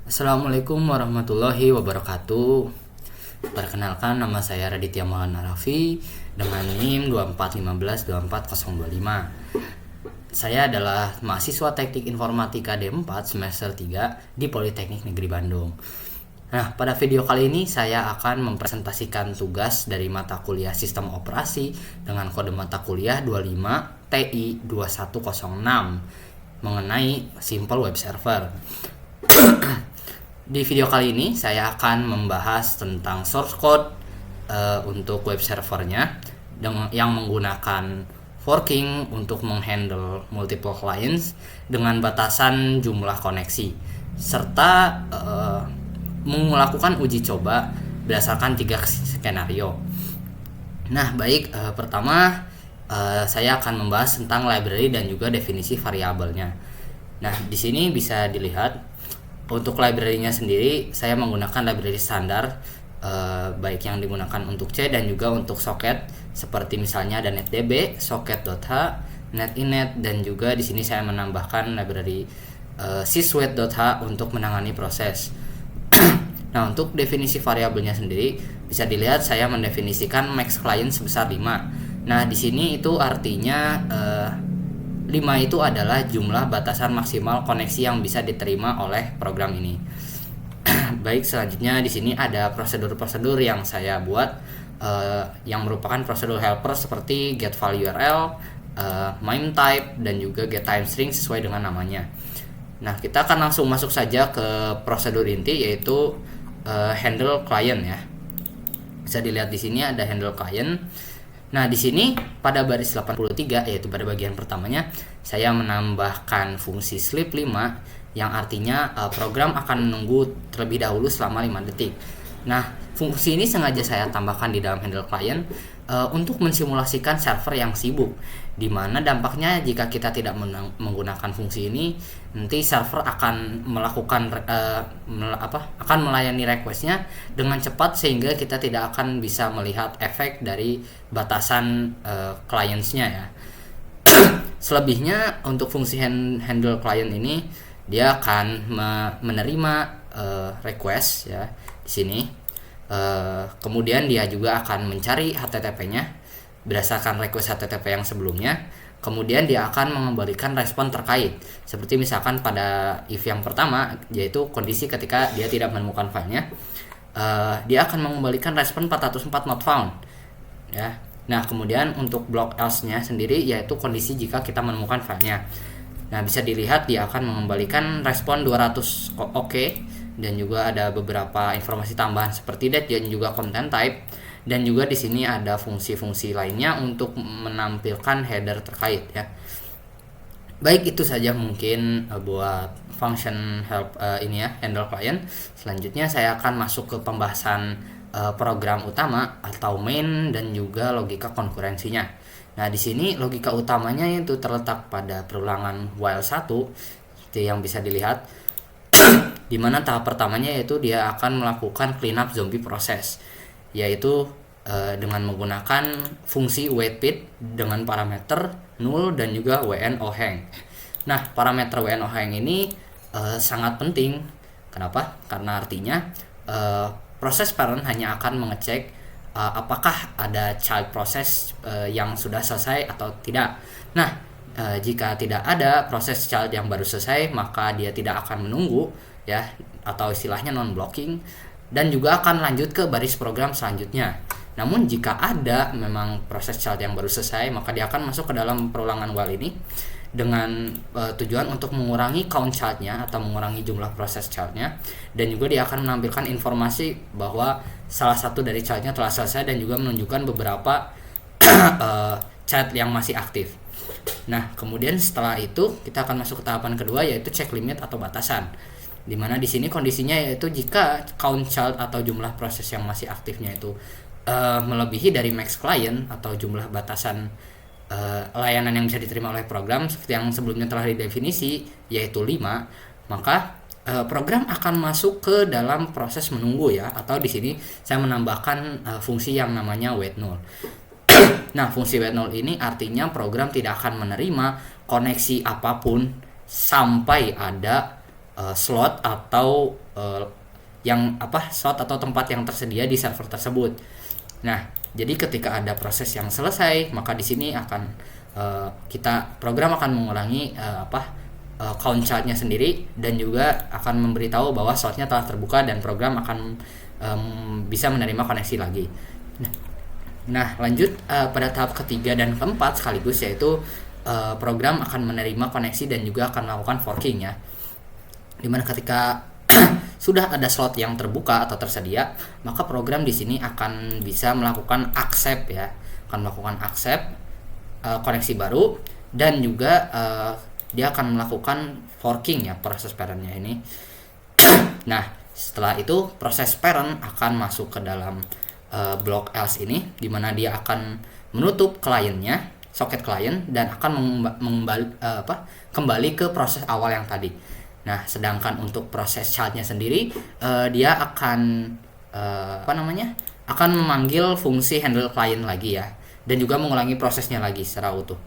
Assalamualaikum warahmatullahi wabarakatuh. Perkenalkan, nama saya Raditya Maulana Raffi dengan NIM 241524025. Saya adalah mahasiswa Teknik Informatika D4 semester 3 di Politeknik Negeri Bandung. Nah, pada video kali ini saya akan mempresentasikan tugas dari mata kuliah Sistem Operasi dengan kode mata kuliah 25 TI 2106 mengenai Simple Web Server. Di video kali ini saya akan membahas tentang source code untuk web servernya yang menggunakan forking untuk menghandle multiple clients dengan batasan jumlah koneksi, serta melakukan uji coba berdasarkan 3 skenario. Nah, baik, pertama saya akan membahas tentang library dan juga definisi variabelnya. Nah, di sini bisa dilihat untuk library-nya sendiri saya menggunakan library standar, baik yang digunakan untuk C dan juga untuk socket, seperti misalnya ada netdb, socket.h, netinet, dan juga di sini saya menambahkan library syswet.h untuk menangani proses. Nah, untuk definisi variabelnya sendiri bisa dilihat saya mendefinisikan max client sebesar 5. Nah, di sini itu artinya 5 itu adalah jumlah batasan maksimal koneksi yang bisa diterima oleh program ini. Baik, selanjutnya di sini ada prosedur-prosedur yang saya buat yang merupakan prosedur helper seperti get value URL, mime type, dan juga get time string sesuai dengan namanya. Nah, kita akan langsung masuk saja ke prosedur inti, yaitu handle client ya. Bisa dilihat di sini ada handle client. Nah, di sini pada baris 83, yaitu pada bagian pertamanya, saya menambahkan fungsi sleep 5 yang artinya program akan menunggu terlebih dahulu selama 5 detik. Nah, fungsi ini sengaja saya tambahkan di dalam handle client untuk mensimulasikan server yang sibuk, di mana dampaknya jika kita tidak menggunakan fungsi ini, nanti server akan melakukan akan melayani requestnya dengan cepat sehingga kita tidak akan bisa melihat efek dari batasan clients-nya ya. Selebihnya untuk fungsi handle client ini dia akan menerima request ya di sini. Kemudian dia juga akan mencari HTTP-nya berdasarkan request HTTP yang sebelumnya. Kemudian dia akan mengembalikan respon terkait, seperti misalkan pada if yang pertama, yaitu kondisi ketika dia tidak menemukan filenya, dia akan mengembalikan respon 404 not found ya. Nah, kemudian untuk block else-nya sendiri yaitu kondisi jika kita menemukan filenya. Nah, bisa dilihat dia akan mengembalikan respon 200 oke, dan juga ada beberapa informasi tambahan seperti date dan juga content type, dan juga di sini ada fungsi-fungsi lainnya untuk menampilkan header terkait ya. Baik, itu saja mungkin buat function help ini ya, handle client. Selanjutnya saya akan masuk ke pembahasan program utama atau main dan juga logika konkurensinya. Nah, di sini logika utamanya itu terletak pada perulangan while 1 seperti yang bisa dilihat, di mana tahap pertamanya yaitu dia akan melakukan cleanup zombie proses, yaitu dengan menggunakan fungsi waitPit dengan parameter null dan juga wnohang. Nah, parameter wnohang ini sangat penting. Kenapa? Karena artinya proses parent hanya akan mengecek apakah ada child process yang sudah selesai atau tidak. Nah, jika tidak ada proses child yang baru selesai, maka dia tidak akan menunggu ya, atau istilahnya non blocking, dan juga akan lanjut ke baris program selanjutnya. Namun jika ada memang proses child yang baru selesai, maka dia akan masuk ke dalam perulangan while ini dengan tujuan untuk mengurangi count childnya atau mengurangi jumlah proses childnya, dan juga dia akan menampilkan informasi bahwa salah satu dari childnya telah selesai dan juga menunjukkan beberapa child yang masih aktif. Nah, kemudian setelah itu kita akan masuk ke tahapan kedua, yaitu check limit atau batasan, dimana di sini kondisinya yaitu jika count child atau jumlah proses yang masih aktifnya itu melebihi dari max client atau jumlah batasan layanan yang bisa diterima oleh program seperti yang sebelumnya telah didefinisi yaitu 5, maka program akan masuk ke dalam proses menunggu ya, atau di sini saya menambahkan fungsi yang namanya wait null. Nah, fungsi wait null ini artinya program tidak akan menerima koneksi apapun sampai ada slot atau slot atau tempat yang tersedia di server tersebut. Nah, jadi ketika ada proses yang selesai, maka di sini akan program akan mengulangi count chart-nya sendiri, dan juga akan memberitahu bahwa slotnya telah terbuka dan program akan bisa menerima koneksi lagi. Nah, lanjut pada tahap ketiga dan keempat sekaligus, yaitu program akan menerima koneksi dan juga akan melakukan forking ya. Dimana ketika sudah ada slot yang terbuka atau tersedia, maka program di sini akan bisa melakukan accept ya, akan melakukan accept koneksi baru, dan juga dia akan melakukan forking ya, proses parentnya ini. Nah, setelah itu proses parent akan masuk ke dalam block else ini, dimana dia akan menutup kliennya, soket klien, dan akan kembali ke proses awal yang tadi. Nah, sedangkan untuk proses childnya sendiri, dia akan akan memanggil fungsi handle client lagi ya, dan juga mengulangi prosesnya lagi secara utuh.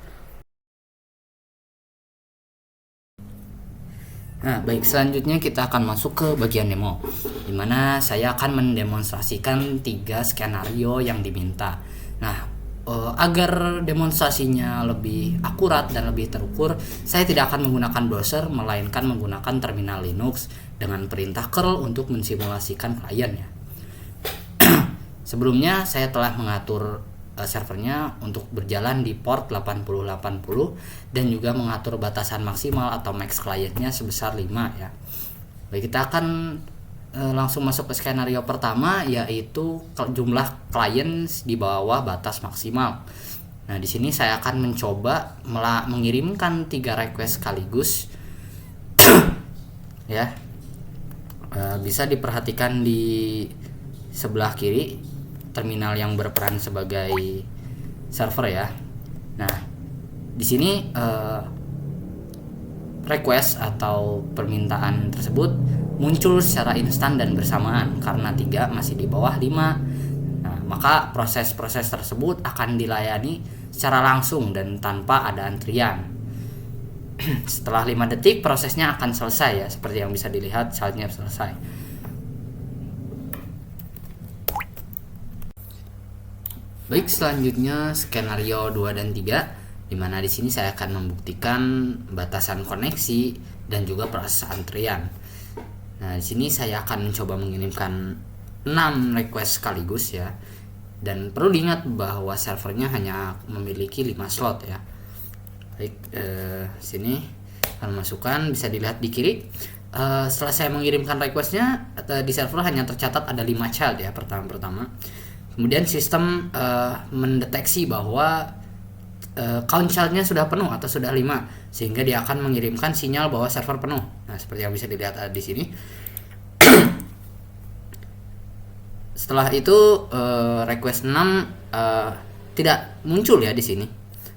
Nah, baik, selanjutnya kita akan masuk ke bagian demo, dimana saya akan mendemonstrasikan 3 skenario yang diminta. Nah, agar demonstrasinya lebih akurat dan lebih terukur, saya tidak akan menggunakan browser, melainkan menggunakan terminal Linux dengan perintah curl untuk mensimulasikan kliennya. Sebelumnya saya telah mengatur servernya untuk berjalan di port 8080 dan juga mengatur batasan maksimal atau max kliennya sebesar 5 ya. Baik, kita akan langsung masuk ke skenario pertama, yaitu jumlah klien di bawah batas maksimal. Nah, di sini saya akan mencoba mengirimkan 3 request sekaligus. Ya. Bisa diperhatikan di sebelah kiri terminal yang berperan sebagai server ya. Nah, di sini request atau permintaan tersebut muncul secara instan dan bersamaan karena 3 masih di bawah 5. Nah, maka proses-proses tersebut akan dilayani secara langsung dan tanpa ada antrian. Setelah 5 detik prosesnya akan selesai ya, seperti yang bisa dilihat childnya selesai. Baik, selanjutnya skenario 2 dan 3, dimana di sini saya akan membuktikan batasan koneksi dan juga proses antrian. Nah, di sini saya akan mencoba mengirimkan 6 request sekaligus ya. Dan perlu diingat bahwa servernya hanya memiliki 5 slot ya. Baik, sini akan masukkan, bisa dilihat di kiri. Setelah saya mengirimkan requestnya, di server hanya tercatat ada 5 child ya pertama. Kemudian sistem mendeteksi bahwa count childnya sudah penuh atau sudah 5, sehingga dia akan mengirimkan sinyal bahwa server penuh. Nah, seperti yang bisa dilihat di sini. Setelah itu request 6 tidak muncul ya di sini.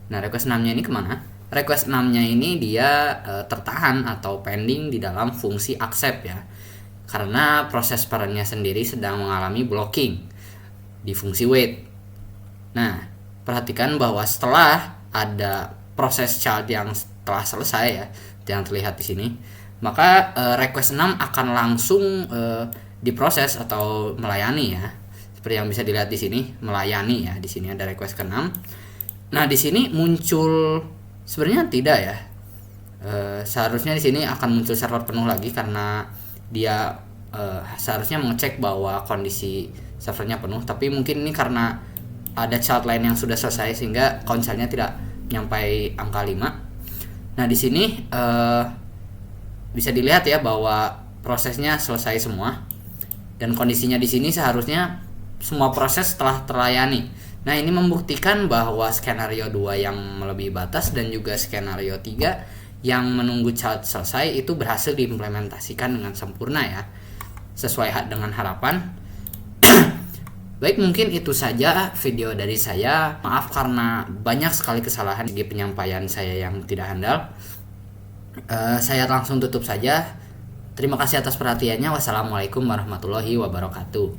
Nah, request 6-nya ini kemana? Request 6-nya ini dia tertahan atau pending di dalam fungsi accept ya, karena proses parentnya sendiri sedang mengalami blocking di fungsi wait. Nah, perhatikan bahwa setelah ada proses child yang telah selesai ya, yang terlihat di sini, maka request 6 akan langsung diproses atau melayani ya. Seperti yang bisa dilihat di sini, melayani ya. Di sini ada request ke-6. Nah, di sini muncul, sebenarnya tidak ya. Seharusnya di sini akan muncul server penuh lagi karena dia seharusnya mengecek bahwa kondisi servernya penuh, tapi mungkin ini karena ada child lain yang sudah selesai sehingga count-nya tidak nyampai angka 5. Nah, di sini bisa dilihat ya bahwa prosesnya selesai semua dan kondisinya di sini seharusnya semua proses telah terlayani. Nah, ini membuktikan bahwa skenario 2 yang melebihi batas dan juga skenario 3 yang menunggu child selesai itu berhasil diimplementasikan dengan sempurna ya, sesuai dengan harapan. Baik, mungkin itu saja video dari saya. Maaf karena banyak sekali kesalahan di penyampaian saya yang tidak handal. Saya langsung tutup saja. Terima kasih atas perhatiannya. Wassalamualaikum warahmatullahi wabarakatuh.